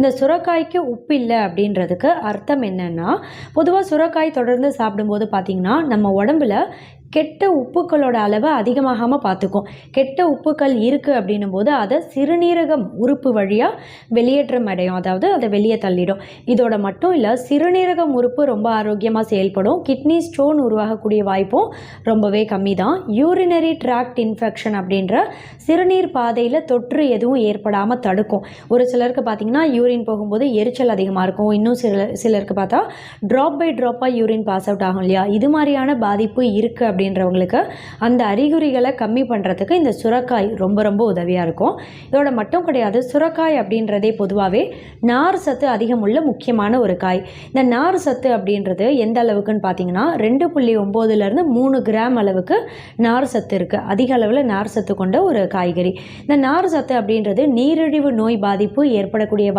இந்த சுரைக்காய்க்கு உப்பு இல்லை அப்படின்றதுக்கு அர்த்தம் என்னன்னா, பொதுவாக சுரைக்காய் தொடர்ந்து சாப்பிடும்போது பார்த்திங்கன்னா நம்ம உடம்புல கெட்ட உப்புக்களோட அளவை அதிகமாகாமல் பார்த்துக்கும். கெட்ட உப்புக்கள் இருக்குது அப்படின்னும் போது அதை சிறுநீரகம் உறுப்பு வழியாக வெளியேற்றம் அடையும், அதாவது அதை வெளியே தள்ளிடும். இதோட மட்டும் இல்லை, சிறுநீரகம் உறுப்பு ரொம்ப ஆரோக்கியமாக செயல்படும். கிட்னி ஸ்டோன் உருவாகக்கூடிய வாய்ப்பும் ரொம்பவே கம்மி தான். யூரினரி ட்ராக்ட் இன்ஃபெக்ஷன் அப்படின்ற சிறுநீர் பாதையில் தொற்று எதுவும் ஏற்படாமல் தடுக்கும். ஒரு சிலருக்கு பார்த்திங்கன்னா யூரின் போகும்போது எரிச்சல் அதிகமாக இருக்கும். இன்னும் சிலருக்கு பார்த்தா ட்ராப் பை ட்ராப்பாக யூரின் பாஸ் அவுட் ஆகும் இல்லையா? இது மாதிரியான பாதிப்பு இருக்குது அப்படின்றவங்களுக்கு அந்த அறிகுறிகளை கம்மி பண்ணுறதுக்கு இந்த சுரைக்காய் ரொம்ப ரொம்ப உதவியாக இருக்கும். இதோட மட்டும் கிடையாது, சுரைக்காய் அப்படின்றதே பொதுவாகவே நார் சத்து அதிகமுள்ள முக்கியமான ஒரு காய். இந்த நார் சத்து அப்படின்றது எந்த அளவுக்குன்னு பார்த்தீங்கன்னா 2.9 3 கிராம் அளவுக்கு நார் சத்து இருக்குது. அதிக அளவில் நார் சத்து கொண்ட ஒரு காய்கறி. இந்த நார் சத்து அப்படின்றது நீரிழிவு நோய் பாதிப்பு ஏற்படக்கூடிய